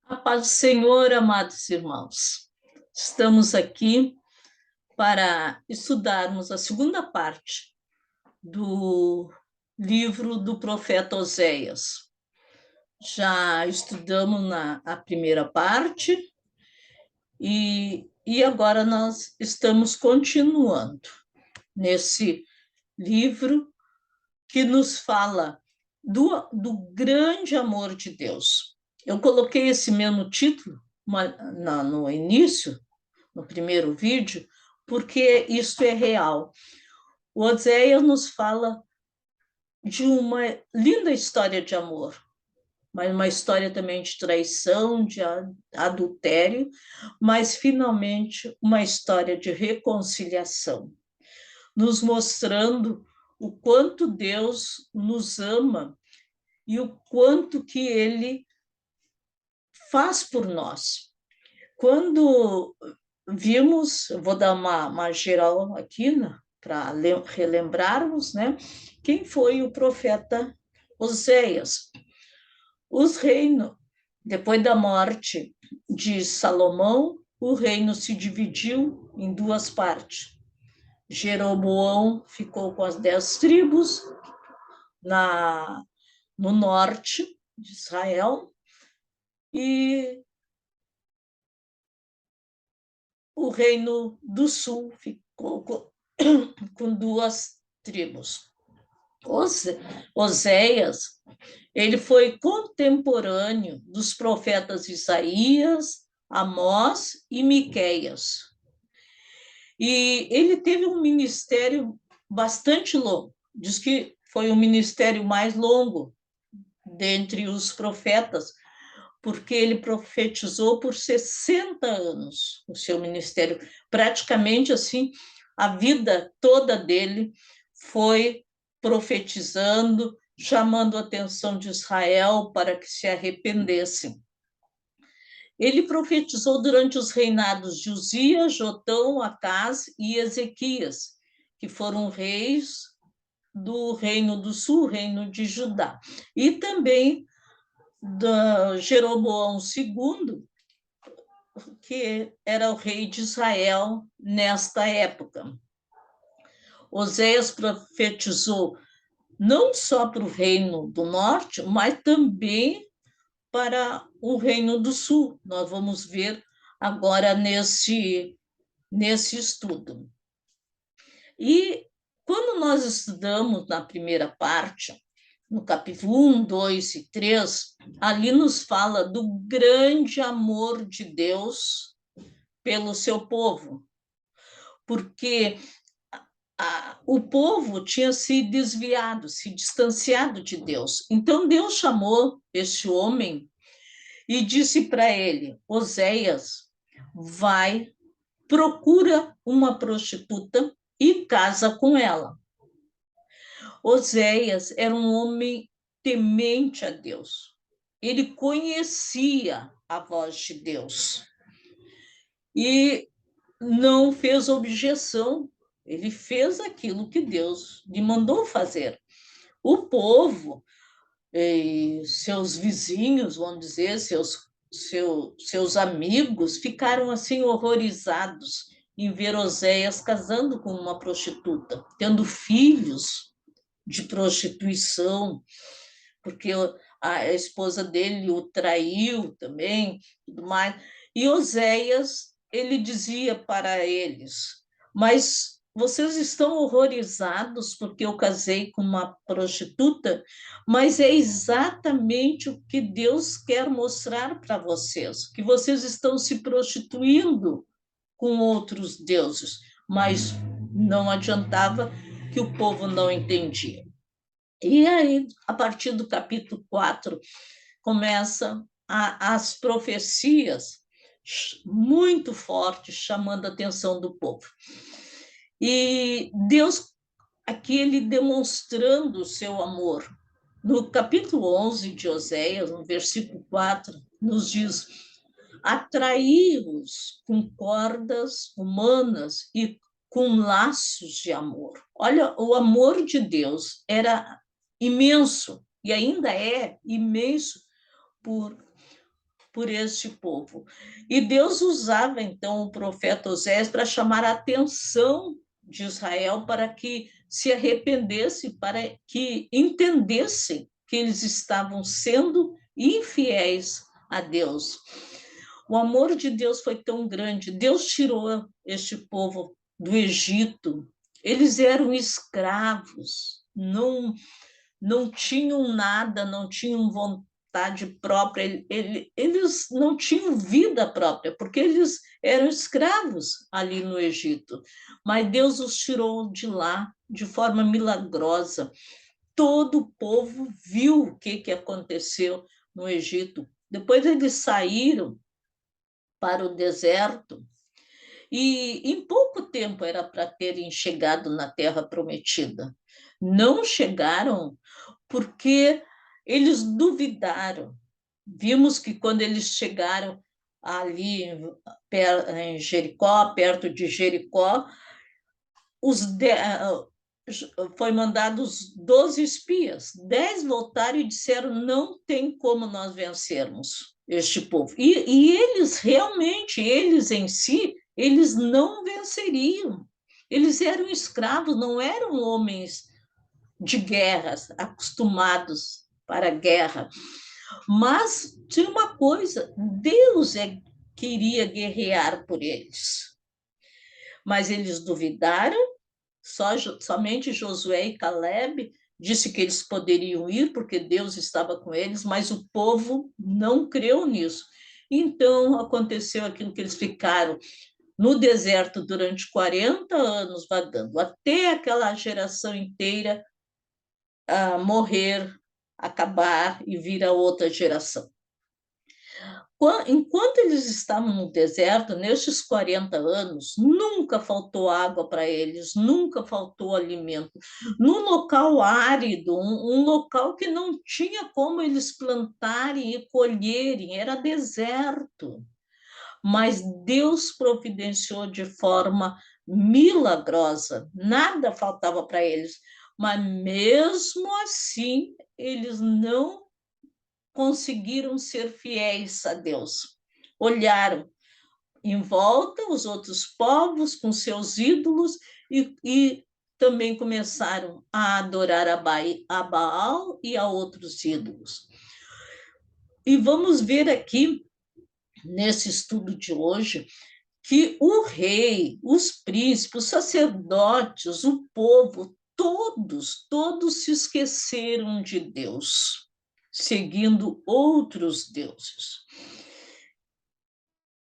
A paz do Senhor, amados irmãos. Estamos aqui para estudarmos a segunda parte do livro do profeta Oséias. Já estudamos a primeira parte e agora nós estamos continuando nesse livro que nos fala do grande amor de Deus. Eu coloquei esse mesmo título no início, no primeiro vídeo, porque isso é real. O Oséias nos fala de uma linda história de amor, mas uma história também de traição, de adultério, mas finalmente uma história de reconciliação, nos mostrando o quanto Deus nos ama e o quanto que ele faz por nós. Quando vimos, eu vou dar uma geral aqui, né, para relembrarmos, né, quem foi o profeta Oséias. Os reinos, depois da morte de Salomão, o reino se dividiu em duas partes. Jeroboão ficou com as 10 tribos no norte de Israel, e o reino do sul ficou com 2 tribos. Oséias, ele foi contemporâneo dos profetas Isaías, Amós e Miqueias. E ele teve um ministério bastante longo. Diz que foi o ministério mais longo dentre os profetas, porque ele profetizou por 60 anos o seu ministério. Praticamente assim, a vida toda dele foi profetizando, chamando a atenção de Israel para que se arrependessem. Ele profetizou durante os reinados de Uzias, Jotão, Acás e Ezequias, que foram reis do Reino do Sul, Reino de Judá. E também de Jeroboão II, que era o rei de Israel nesta época. Oséias profetizou não só para o reino do norte, mas também para o reino do sul. Nós vamos ver agora nesse estudo. E quando nós estudamos na primeira parte, no capítulo 1, 2 e 3, ali nos fala do grande amor de Deus pelo seu povo, porque o povo tinha se desviado, se distanciado de Deus. Então Deus chamou esse homem e disse para ele: Oséias, vai, procura uma prostituta e casa com ela. Oséias era um homem temente a Deus. Ele conhecia a voz de Deus e não fez objeção. Ele fez aquilo que Deus lhe mandou fazer. O povo, seus vizinhos, vamos dizer, seus amigos, ficaram assim horrorizados em ver Oséias casando com uma prostituta, tendo filhos de prostituição, porque a esposa dele o traiu também, tudo mais. E Oséias, ele dizia para eles: mas vocês estão horrorizados porque eu casei com uma prostituta, mas é exatamente o que Deus quer mostrar para vocês, que vocês estão se prostituindo com outros deuses, mas não adiantava, que o povo não entendia. E aí, a partir do capítulo 4, começam as profecias muito fortes, chamando a atenção do povo. E Deus, aqui, ele demonstrando o seu amor. No capítulo 11 de Oséias, no versículo 4, nos diz: atraí-os com cordas humanas e com laços de amor. Olha, o amor de Deus era imenso, e ainda é imenso, por por este povo. E Deus usava, então, o profeta Oséias para chamar a atenção de Israel para que se arrependesse, para que entendessem que eles estavam sendo infiéis a Deus. O amor de Deus foi tão grande. Deus tirou este povo do Egito. Eles eram escravos, não tinham nada, não tinham vontade própria, eles não tinham vida própria, porque eles eram escravos ali no Egito. Mas Deus os tirou de lá de forma milagrosa. Todo o povo viu o que aconteceu no Egito. Depois eles saíram para o deserto e em pouco tempo era para terem chegado na Terra Prometida. Não chegaram porque eles duvidaram. Vimos que quando eles chegaram ali em Jericó, perto de Jericó, foi mandados 12 espias. 10 voltaram e disseram: não tem como nós vencermos este povo. E eles realmente, eles em si, eles não venceriam. Eles eram escravos, não eram homens de guerras, acostumados para a guerra. Mas tinha uma coisa: Deus queria guerrear por eles. Mas eles duvidaram, somente Josué e Caleb disse que eles poderiam ir porque Deus estava com eles, mas o povo não creu nisso. Então aconteceu aquilo que eles ficaram no deserto durante 40 anos vagando, até aquela geração inteira morrer, acabar e vir a outra geração. Enquanto eles estavam no deserto, nesses 40 anos, nunca faltou água para eles, nunca faltou alimento. Num local árido, um local que não tinha como eles plantarem e colherem, era deserto. Mas Deus providenciou de forma milagrosa, nada faltava para eles. Mas mesmo assim, eles não conseguiram ser fiéis a Deus. Olharam em volta os outros povos com seus ídolos e também começaram a adorar a Baal e a outros ídolos. E vamos ver aqui, nesse estudo de hoje, que o rei, os príncipes, os sacerdotes, o povo, todos se esqueceram de Deus, seguindo outros deuses.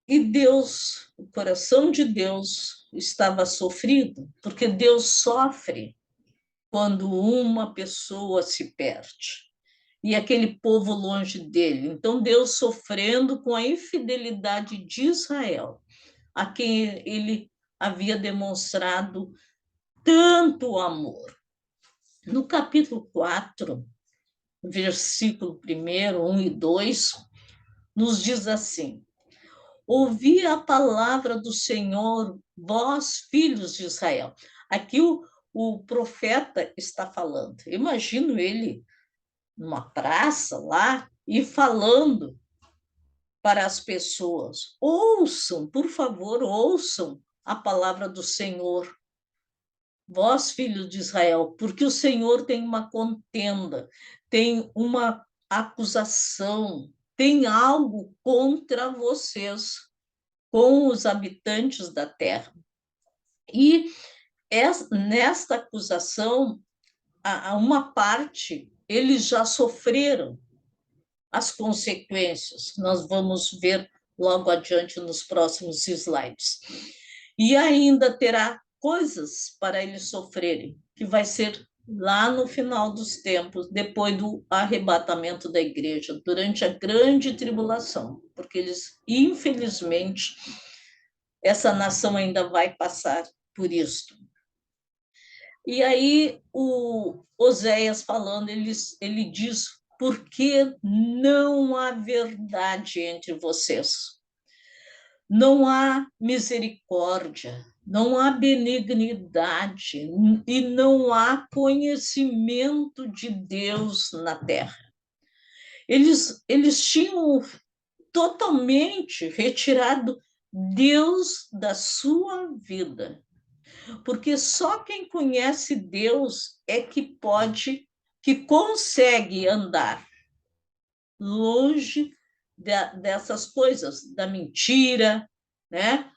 E Deus, o coração de Deus estava sofrido, porque Deus sofre quando uma pessoa se perde. E aquele povo longe dele. Então, Deus sofrendo com a infidelidade de Israel, a quem ele havia demonstrado tanto amor. No capítulo 4, versículo 1, 1 e 2, nos diz assim: ouvi a palavra do Senhor, vós, filhos de Israel. Aqui o profeta está falando. Imagino ele numa praça lá e falando para as pessoas: ouçam, por favor, ouçam a palavra do Senhor, vós, filhos de Israel, porque o Senhor tem uma contenda, tem uma acusação, tem algo contra vocês, com os habitantes da terra. E nesta acusação, uma parte, eles já sofreram as consequências. Nós vamos ver logo adiante nos próximos slides. E ainda terá coisas para eles sofrerem, que vai ser lá no final dos tempos, depois do arrebatamento da igreja, durante a grande tribulação, porque eles, infelizmente, essa nação ainda vai passar por isto. E aí o Oséias falando, ele diz: porque não há verdade entre vocês, não há misericórdia, não há benignidade e não há conhecimento de Deus na terra. Eles tinham totalmente retirado Deus da sua vida. Porque só quem conhece Deus é que consegue andar longe dessas coisas, da mentira, né?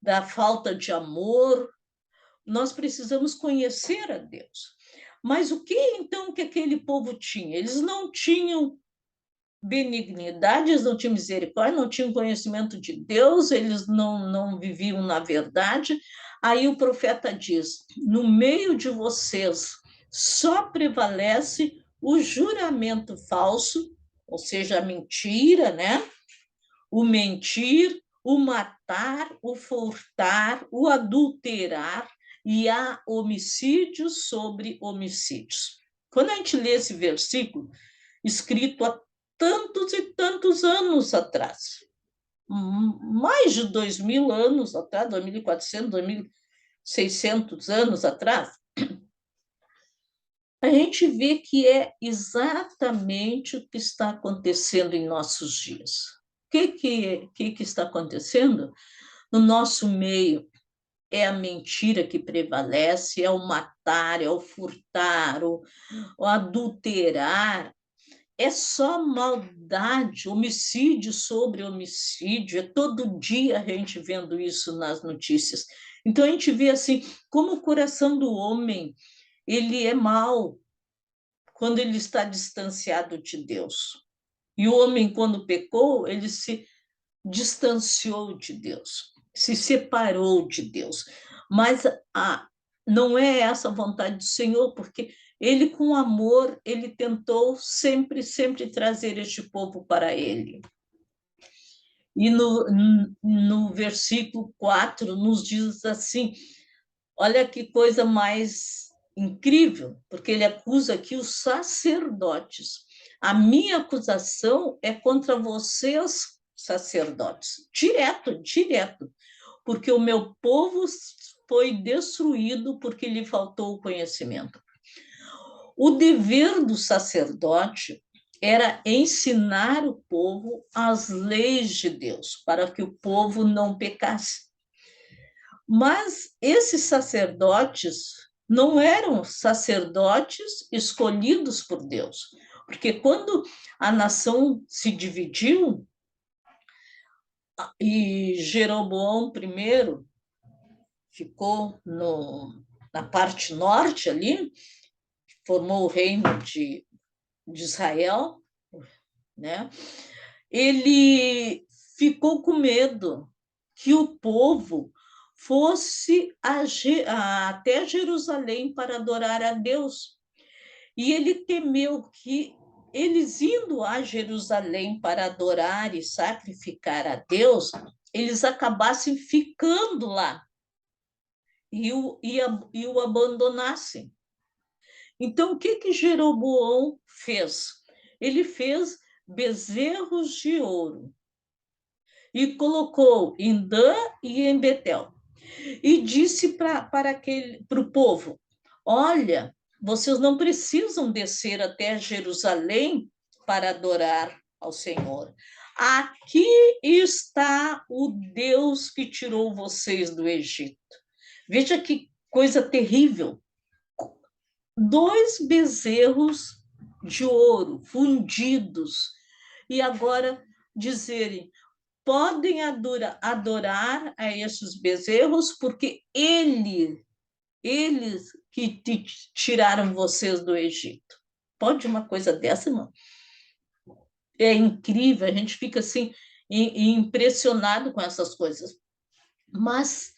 Da falta de amor. Nós precisamos conhecer a Deus. Mas o que então que aquele povo tinha? Eles não tinham benignidade, eles não tinham misericórdia, não tinham conhecimento de Deus, eles não viviam na verdade. Aí o profeta diz: no meio de vocês só prevalece o juramento falso, ou seja, a mentira, né? O mentir, o matar, o furtar, o adulterar, e há homicídios sobre homicídios. Quando a gente lê esse versículo, escrito há tantos e tantos anos atrás, mais de 2.000 anos atrás, 2.400, 2.600 anos atrás, a gente vê que é exatamente o que está acontecendo em nossos dias. O que está acontecendo? No nosso meio é a mentira que prevalece, é o matar, é o furtar, o adulterar, é só maldade, homicídio sobre homicídio, é todo dia a gente vendo isso nas notícias. Então a gente vê assim, como o coração do homem, ele é mau quando ele está distanciado de Deus. E o homem, quando pecou, ele se distanciou de Deus, se separou de Deus. Mas não é essa a vontade do Senhor, porque ele, com amor, ele tentou sempre, sempre trazer este povo para ele. E no versículo 4 nos diz assim, olha que coisa mais incrível, porque ele acusa aqui os sacerdotes. A minha acusação é contra vocês, sacerdotes, direto, direto, porque o meu povo foi destruído porque lhe faltou o conhecimento. O dever do sacerdote era ensinar o povo as leis de Deus, para que o povo não pecasse. Mas esses sacerdotes não eram sacerdotes escolhidos por Deus, porque quando a nação se dividiu, e Jeroboão I ficou na parte norte ali, formou o reino de Israel, né? Ele ficou com medo que o povo fosse até Jerusalém para adorar a Deus. E ele temeu que eles indo a Jerusalém para adorar e sacrificar a Deus, eles acabassem ficando lá e o abandonassem. Então, o que Jeroboão fez? Ele fez bezerros de ouro e colocou em Dan e em Betel. E disse para o povo: olha, vocês não precisam descer até Jerusalém para adorar ao Senhor. Aqui está o Deus que tirou vocês do Egito. Veja que coisa terrível. 2 bezerros de ouro fundidos. E agora dizerem: podem adorar a esses bezerros, porque eles que tiraram vocês do Egito. Pode uma coisa dessa, não? É incrível, a gente fica assim impressionado com essas coisas. Mas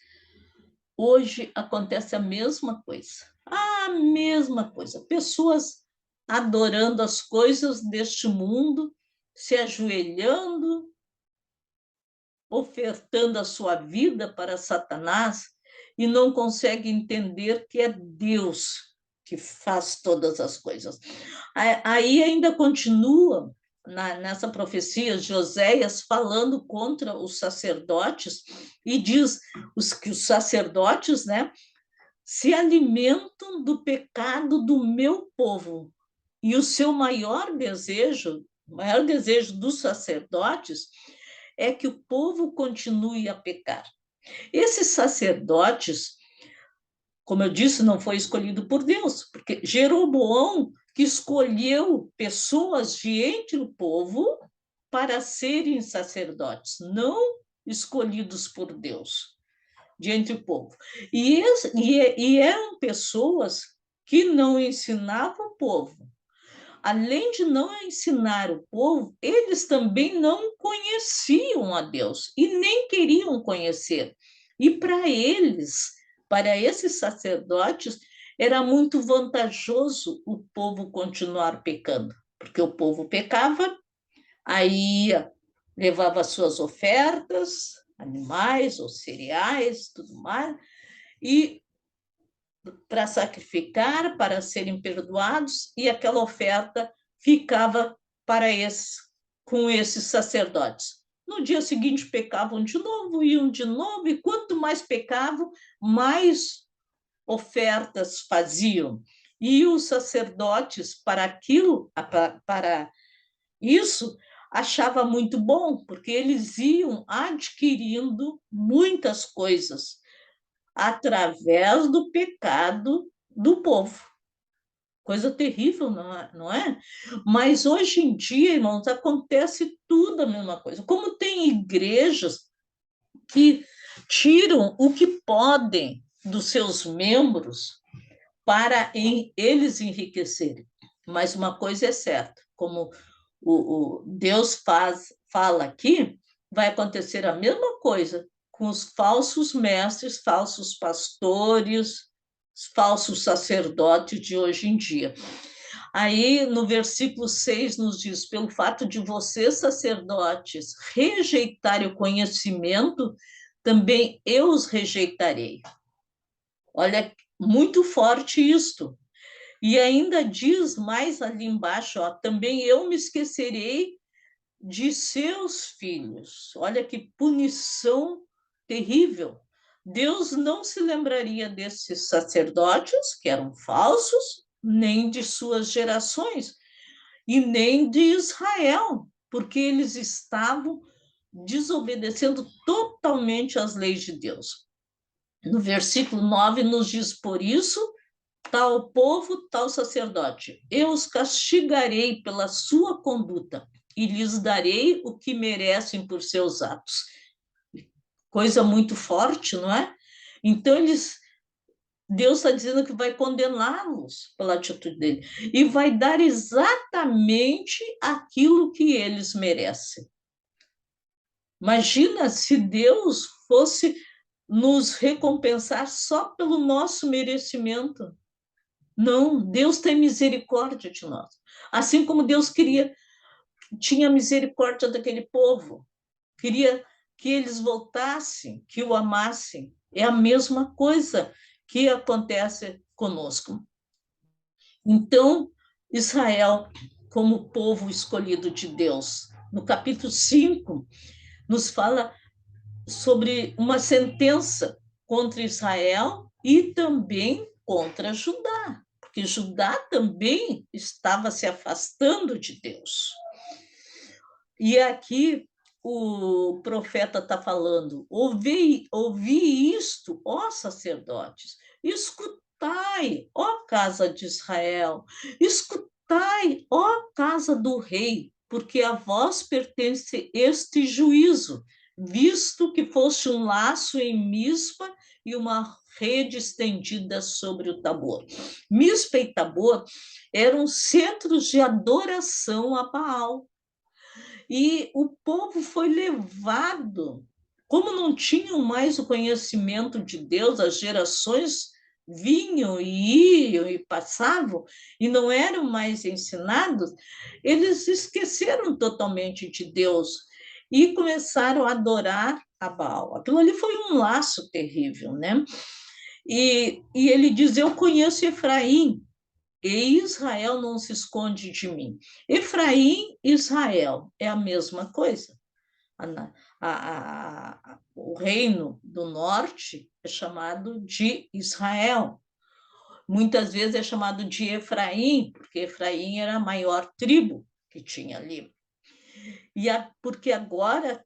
hoje acontece a mesma coisa. A mesma coisa. Pessoas adorando as coisas deste mundo, se ajoelhando, ofertando a sua vida para Satanás e não consegue entender que é Deus que faz todas as coisas. Aí ainda continua nessa profecia Joséias falando contra os sacerdotes e diz que os sacerdotes, né, se alimentam do pecado do meu povo. E o seu maior desejo dos sacerdotes é que o povo continue a pecar. Esses sacerdotes, como eu disse, não foi escolhido por Deus, porque Jeroboão que escolheu pessoas de entre o povo para serem sacerdotes, não escolhidos por Deus, de entre o povo. E eram pessoas que não ensinavam o povo. Além de não ensinar o povo, eles também não conheciam a Deus e nem queriam conhecer. E para eles, para esses sacerdotes, era muito vantajoso o povo continuar pecando, porque o povo pecava, aí levava suas ofertas, animais ou cereais, tudo mais, e para sacrificar, para serem perdoados, e aquela oferta ficava para com esses sacerdotes. No dia seguinte pecavam de novo, iam de novo, e quanto mais pecavam, mais ofertas faziam. E os sacerdotes, para aquilo, para isso, achava muito bom, porque eles iam adquirindo muitas coisas através do pecado do povo. Coisa terrível, não é? Mas hoje em dia, irmãos, acontece tudo a mesma coisa. Como tem igrejas que tiram o que podem dos seus membros para eles enriquecerem. Mas uma coisa é certa, como o Deus fala aqui, vai acontecer a mesma coisa com os falsos mestres, falsos pastores, falsos sacerdotes de hoje em dia. Aí, no versículo 6, nos diz: pelo fato de vocês, sacerdotes, rejeitarem o conhecimento, também eu os rejeitarei. Olha, muito forte isto. E ainda diz mais ali embaixo, ó, também eu me esquecerei de seus filhos. Olha que punição terrível. Deus não se lembraria desses sacerdotes, que eram falsos, nem de suas gerações, e nem de Israel, porque eles estavam desobedecendo totalmente às leis de Deus. No versículo 9 nos diz: por isso, tal povo, tal sacerdote, eu os castigarei pela sua conduta e lhes darei o que merecem por seus atos. Coisa muito forte, não é? Então, Deus está dizendo que vai condená-los pela atitude dele e vai dar exatamente aquilo que eles merecem. Imagina se Deus fosse nos recompensar só pelo nosso merecimento. Não, Deus tem misericórdia de nós. Assim como Deus tinha misericórdia daquele povo, queria que eles voltassem, que o amassem. É a mesma coisa que acontece conosco. Então, Israel, como povo escolhido de Deus, no capítulo 5, nos fala sobre uma sentença contra Israel e também contra Judá, porque Judá também estava se afastando de Deus. E aqui o profeta está falando: ouvi isto, ó sacerdotes, escutai, ó casa de Israel, escutai, ó casa do rei, porque a vós pertence este juízo, visto que foste um laço em Mispa e uma rede estendida sobre o Tabor. Mispa e Tabor eram centros de adoração a Baal. E o povo foi levado, como não tinham mais o conhecimento de Deus, as gerações vinham e iam e passavam e não eram mais ensinados, eles esqueceram totalmente de Deus e começaram a adorar a Baal. Aquilo ali foi um laço terrível, né? E ele diz: eu conheço Efraim, e Israel não se esconde de mim. Efraim e Israel é a mesma coisa. O reino do norte é chamado de Israel. Muitas vezes é chamado de Efraim, porque Efraim era a maior tribo que tinha ali. Porque agora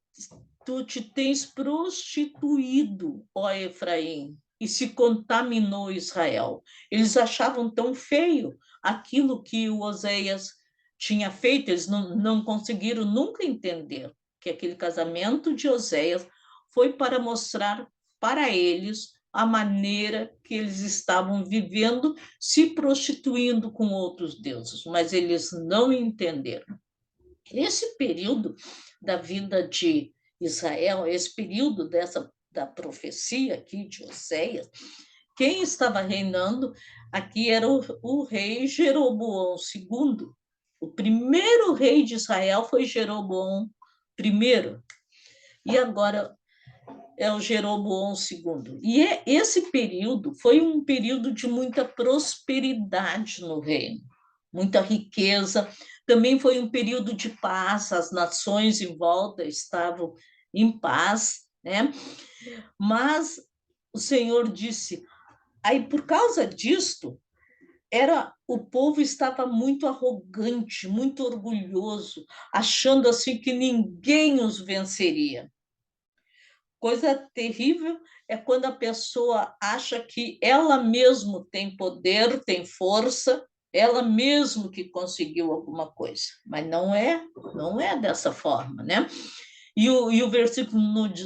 tu te tens prostituído, ó Efraim, e se contaminou Israel. Eles achavam tão feio aquilo que o Oséias tinha feito, eles não conseguiram nunca entender que aquele casamento de Oséias foi para mostrar para eles a maneira que eles estavam vivendo, se prostituindo com outros deuses, mas eles não entenderam. Esse período da vida de Israel, esse período da profecia aqui de Oséias, quem estava reinando aqui era o rei Jeroboão II. O primeiro rei de Israel foi Jeroboão I. E agora é o Jeroboão II. E esse período foi um período de muita prosperidade no reino, muita riqueza. Também foi um período de paz, as nações em volta estavam em paz, né? Mas o Senhor disse, aí por causa disto, o povo estava muito arrogante, muito orgulhoso, achando assim que ninguém os venceria. Coisa terrível é quando a pessoa acha que ela mesma tem poder, tem força, ela mesma que conseguiu alguma coisa. Mas não é dessa forma, né? E o versículo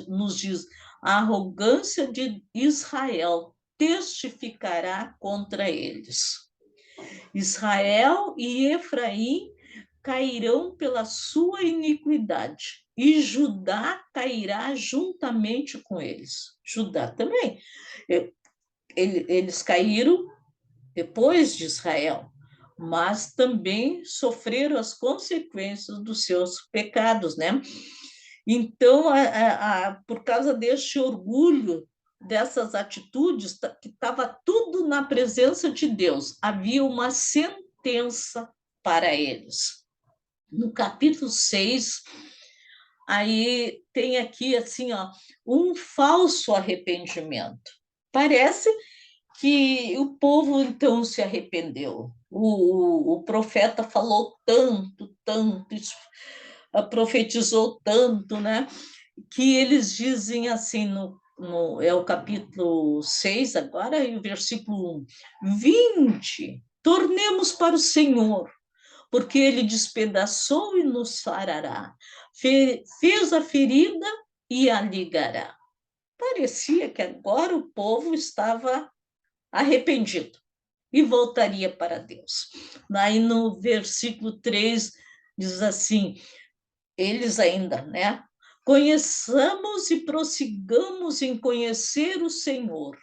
nos diz: a arrogância de Israel testificará contra eles. Israel e Efraim cairão pela sua iniquidade, e Judá cairá juntamente com eles. Judá também. Eles caíram depois de Israel, mas também sofreram as consequências dos seus pecados, né? Então, por causa deste orgulho, dessas atitudes, que estava tudo na presença de Deus, havia uma sentença para eles. No capítulo 6, aí tem aqui assim, ó, um falso arrependimento. Parece que o povo então se arrependeu. O profeta falou tanto, tanto, profetizou tanto, né? Que eles dizem assim é o capítulo 6 agora, e o versículo 1. Vinde, tornemos para o Senhor, porque ele despedaçou e nos sarará, fez a ferida e a ligará. Parecia que agora o povo estava arrependido e voltaria para Deus. Aí no versículo 3 diz assim, eles ainda, né? Conheçamos e prossigamos em conhecer o Senhor,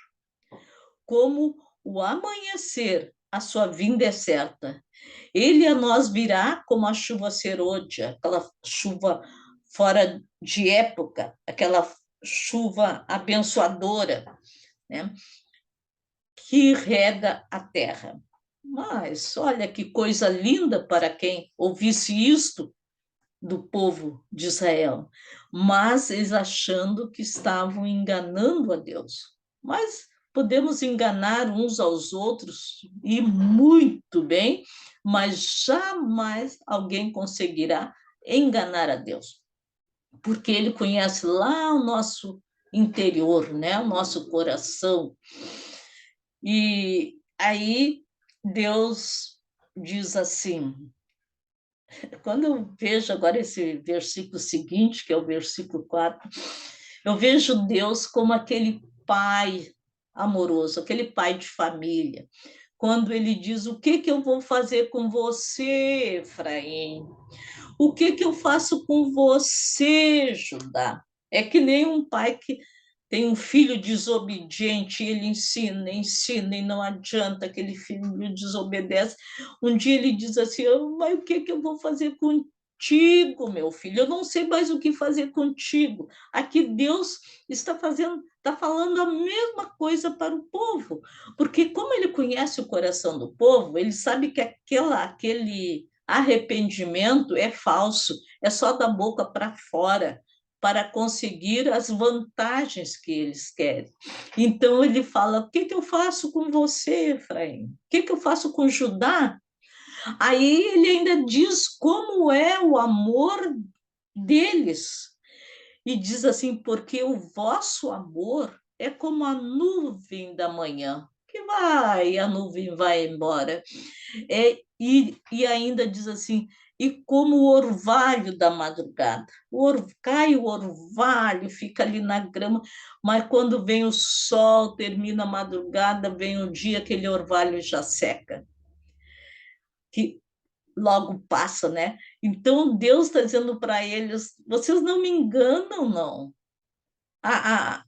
como o amanhecer, a sua vinda é certa. Ele a nós virá como a chuva serôdia, aquela chuva fora de época, aquela chuva abençoadora, né? Que rega a terra. Mas olha que coisa linda para quem ouvisse isto do povo de Israel, mas eles achando que estavam enganando a Deus. Mas podemos enganar uns aos outros e muito bem, mas jamais alguém conseguirá enganar a Deus, porque ele conhece lá o nosso interior, né, o nosso coração. E aí Deus diz assim, quando eu vejo agora esse versículo seguinte, que é o versículo 4, eu vejo Deus como aquele pai amoroso, aquele pai de família. Quando ele diz, o que eu vou fazer com você, Efraim? O que eu faço com você, Judá? É que nem um pai que tem um filho desobediente, ele ensina, ensina e não adianta, aquele filho desobedece. Um dia ele diz assim, mas o que eu vou fazer contigo, meu filho? Eu não sei mais o que fazer contigo. Aqui Deus está falando a mesma coisa para o povo, porque como ele conhece o coração do povo, ele sabe que aquele arrependimento é falso, é só da boca para fora, para conseguir as vantagens que eles querem. Então ele fala, o que eu faço com você, Efraim? O que eu faço com Judá? Aí ele ainda diz como é o amor deles. E diz assim, porque o vosso amor é como a nuvem da manhã, que vai, a nuvem vai embora. E ainda diz assim, e como o orvalho da madrugada. Cai o orvalho, fica ali na grama, mas quando vem o sol, termina a madrugada, vem o dia, aquele orvalho já seca. Que logo passa, né? Então Deus está dizendo para eles: vocês não me enganam, não. Ah,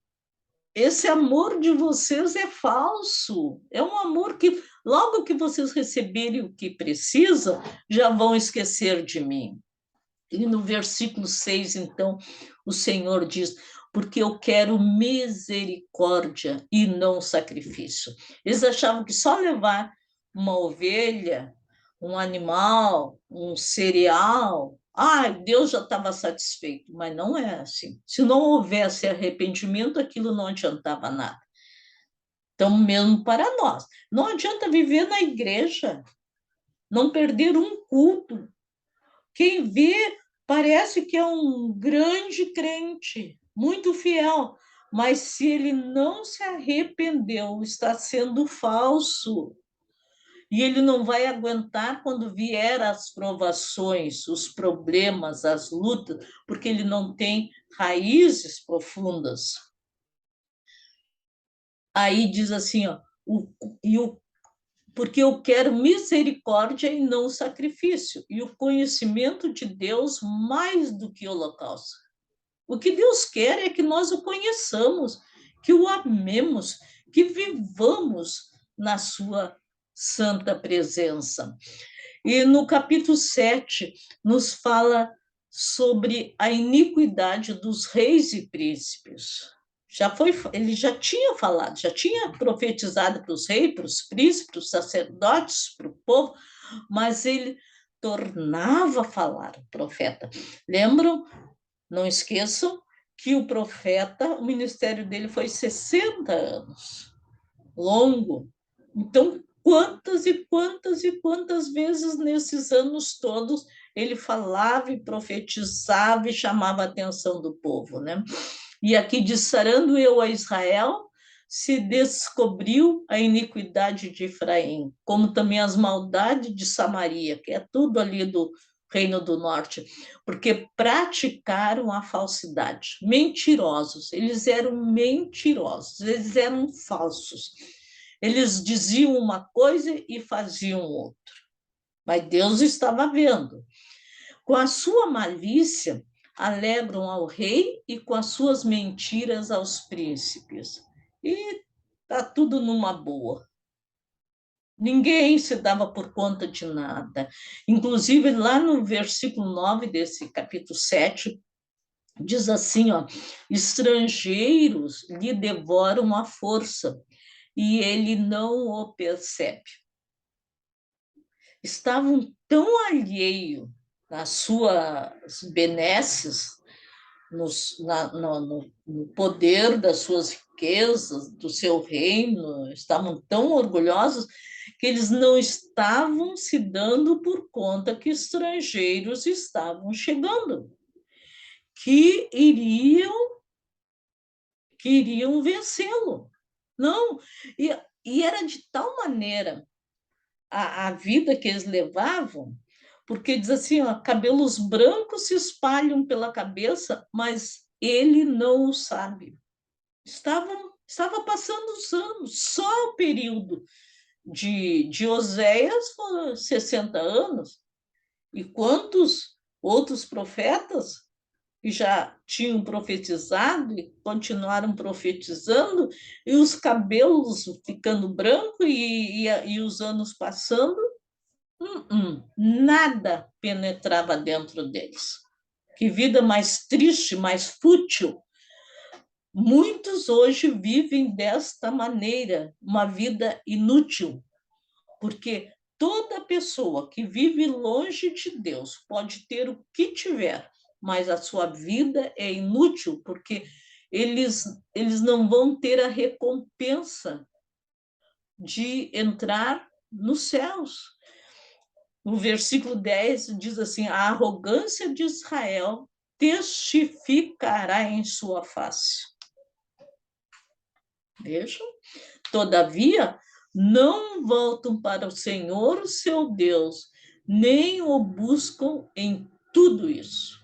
esse amor de vocês é falso. É um amor que, logo que vocês receberem o que precisam, já vão esquecer de mim. E no versículo 6, então, o Senhor diz: porque eu quero misericórdia e não sacrifício. Eles achavam que só levar uma ovelha, um animal, um cereal, Deus já estava satisfeito, mas não é assim. Se não houvesse arrependimento, aquilo não adiantava nada. Então, mesmo para nós, não adianta viver na igreja, não perder um culto. Quem vê parece que é um grande crente, muito fiel, mas se ele não se arrependeu, está sendo falso. E ele não vai aguentar quando vier as provações, os problemas, as lutas, porque ele não tem raízes profundas. Aí diz assim, ó, porque eu quero misericórdia e não sacrifício, e o conhecimento de Deus mais do que holocausto. O que Deus quer é que nós o conheçamos, que o amemos, que vivamos na sua santa presença. E no capítulo 7 nos fala sobre a iniquidade dos reis e príncipes. Ele já tinha falado, já tinha profetizado para os reis, para os príncipes, para os sacerdotes, para o povo, mas ele tornava a falar, o profeta. Lembram? Não esqueçam que o profeta, o ministério dele foi 60 anos, longo. Então, quantas e quantas e quantas vezes nesses anos todos ele falava e profetizava e chamava a atenção do povo, né? E aqui diz: sarando eu a Israel, se descobriu a iniquidade de Efraim, como também as maldades de Samaria, que é tudo ali do Reino do Norte, porque praticaram a falsidade, mentirosos, eles eram mentirosos, eles eram falsos. Eles diziam uma coisa e faziam outra, mas Deus estava vendo. Com a sua malícia, alegram ao rei e com as suas mentiras aos príncipes. E está tudo numa boa. Ninguém se dava por conta de nada. Inclusive, lá no versículo 9 desse capítulo 7, diz assim, ó, estrangeiros lhe devoram a força e ele não o percebe. Estavam tão alheios nas suas benesses, no poder das suas riquezas, do seu reino, estavam tão orgulhosos que eles não estavam se dando por conta que estrangeiros estavam chegando, que iriam vencê-lo. Não, e era de tal maneira a vida que eles levavam, porque diz assim, ó, cabelos brancos se espalham pela cabeça, mas ele não o sabe. Estava passando os anos, só o período de Oséias foram 60 anos, e quantos outros profetas que já tinham profetizado e continuaram profetizando, e os cabelos ficando brancos e os anos passando, nada penetrava dentro deles. Que vida mais triste, mais fútil. Muitos hoje vivem desta maneira, uma vida inútil, porque toda pessoa que vive longe de Deus pode ter o que tiver, mas a sua vida é inútil, porque eles não vão ter a recompensa de entrar nos céus. No versículo 10 diz assim: a arrogância de Israel testificará em sua face. Vejam, todavia, não voltam para o Senhor, o seu Deus, nem o buscam em tudo isso.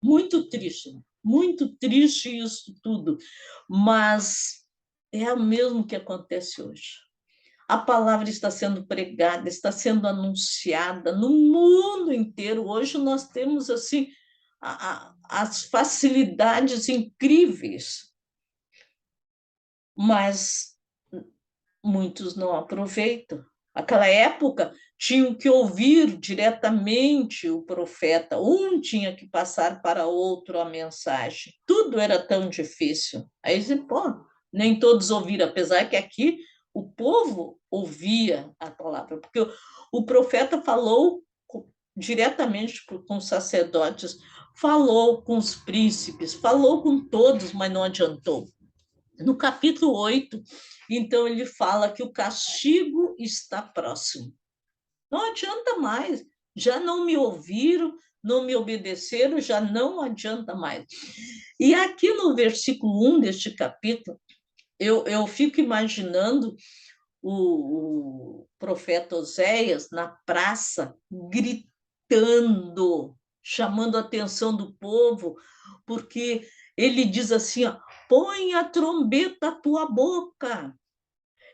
Muito triste isso tudo, mas é o mesmo que acontece hoje. A palavra está sendo pregada, está sendo anunciada no mundo inteiro. Hoje nós temos assim as facilidades incríveis, mas muitos não aproveitam. Aquela época tinham que ouvir diretamente o profeta, um tinha que passar para outro a mensagem. Tudo era tão difícil. Aí você, pô, nem todos ouviram, apesar que aqui o povo ouvia a palavra, porque o profeta falou diretamente com os sacerdotes, falou com os príncipes, falou com todos, mas não adiantou. No capítulo 8, então, ele fala que o castigo está próximo. Não adianta mais, já não me ouviram, não me obedeceram, já não adianta mais. E aqui no versículo 1 deste capítulo, eu fico imaginando o profeta Oséias na praça, gritando, chamando a atenção do povo, porque ele diz assim, ó, põe a trombeta à tua boca,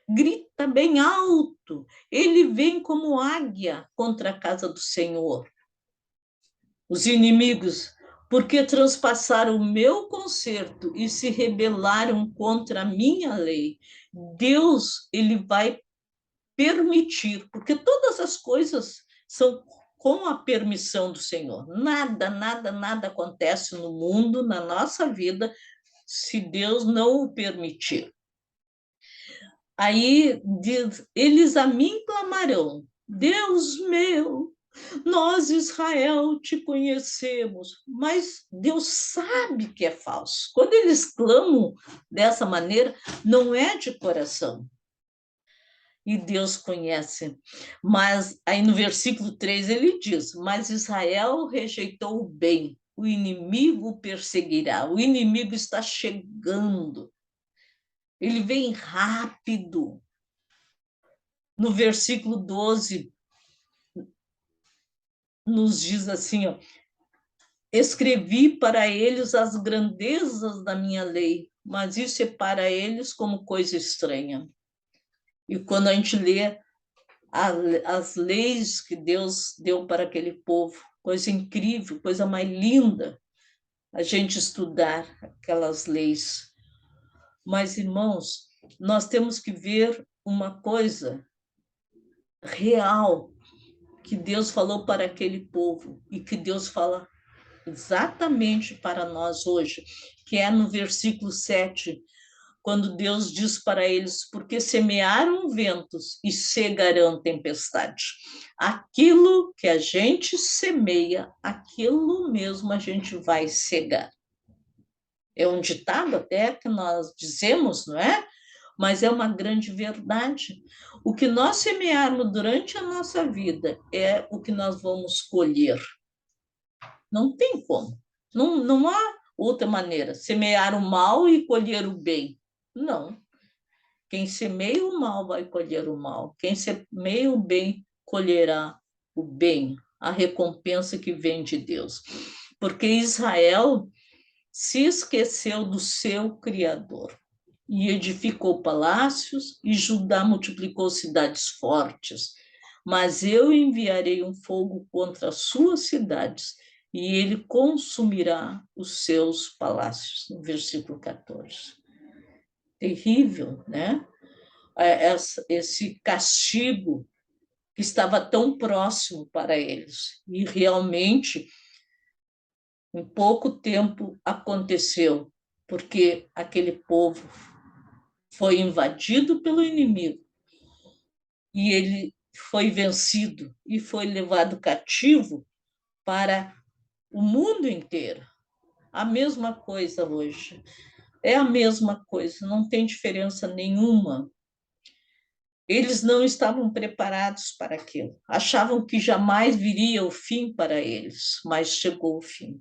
grita bem alto, ele vem como águia contra a casa do Senhor. Os inimigos, porque transpassaram o meu concerto e se rebelaram contra a minha lei. Deus, ele vai permitir, porque todas as coisas são com a permissão do Senhor. Nada acontece no mundo, na nossa vida, se Deus não o permitir. Aí diz, eles a mim clamarão, Deus meu, nós, Israel, te conhecemos, mas Deus sabe que é falso. Quando eles clamam dessa maneira, não é de coração. E Deus conhece. Mas aí no versículo 3 ele diz, mas Israel rejeitou o bem, o inimigo o perseguirá, o inimigo está chegando. Ele vem rápido. No versículo 12, nos diz assim, ó, escrevi para eles as grandezas da minha lei, mas isso é para eles como coisa estranha. E quando a gente lê as leis que Deus deu para aquele povo, coisa incrível, coisa mais linda, a gente estudar aquelas leis. Mas, irmãos, nós temos que ver uma coisa real que Deus falou para aquele povo e que Deus fala exatamente para nós hoje, que é no versículo 7, quando Deus diz para eles, porque semearam ventos e cegarão tempestade. Aquilo que a gente semeia, aquilo mesmo a gente vai cegar. É um ditado até que nós dizemos, não é? Mas é uma grande verdade. O que nós semearmos durante a nossa vida é o que nós vamos colher. Não tem como. Não há outra maneira. Semear o mal e colher o bem. Não. Quem semeia o mal vai colher o mal. Quem semeia o bem colherá o bem, a recompensa que vem de Deus. Porque Israel se esqueceu do seu Criador e edificou palácios, e Judá multiplicou cidades fortes. Mas eu enviarei um fogo contra as suas cidades, e ele consumirá os seus palácios. No versículo 14. Terrível, né? Esse castigo que estava tão próximo para eles. E realmente, em pouco tempo aconteceu, porque aquele povo foi invadido pelo inimigo e ele foi vencido e foi levado cativo para o mundo inteiro. A mesma coisa hoje. É a mesma coisa, não tem diferença nenhuma. Eles não estavam preparados para aquilo. Achavam que jamais viria o fim para eles, mas chegou o fim.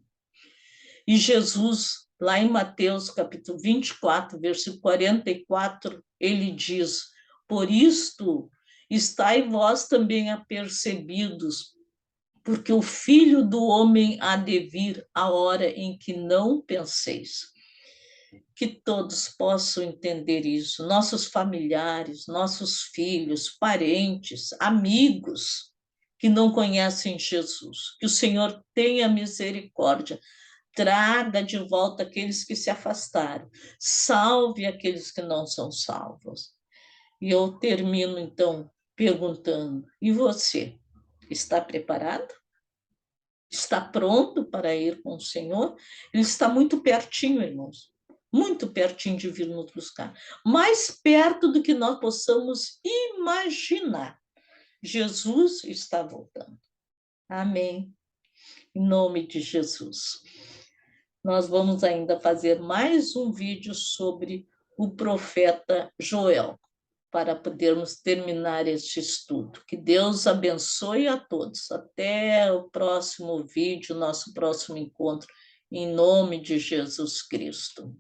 E Jesus, lá em Mateus, capítulo 24, versículo 44, ele diz: por isto estai vós também apercebidos, porque o Filho do Homem há de vir a hora em que não penseis. Que todos possam entender isso, nossos familiares, nossos filhos, parentes, amigos que não conhecem Jesus. Que o Senhor tenha misericórdia, traga de volta aqueles que se afastaram, salve aqueles que não são salvos. E eu termino, então, perguntando: e você? Está preparado? Está pronto para ir com o Senhor? Ele está muito pertinho, irmãos. Muito pertinho de vir nos buscar. Mais perto do que nós possamos imaginar. Jesus está voltando. Amém. Em nome de Jesus. Nós vamos ainda fazer mais um vídeo sobre o profeta Joel, para podermos terminar este estudo. Que Deus abençoe a todos. Até o próximo vídeo, nosso próximo encontro, em nome de Jesus Cristo.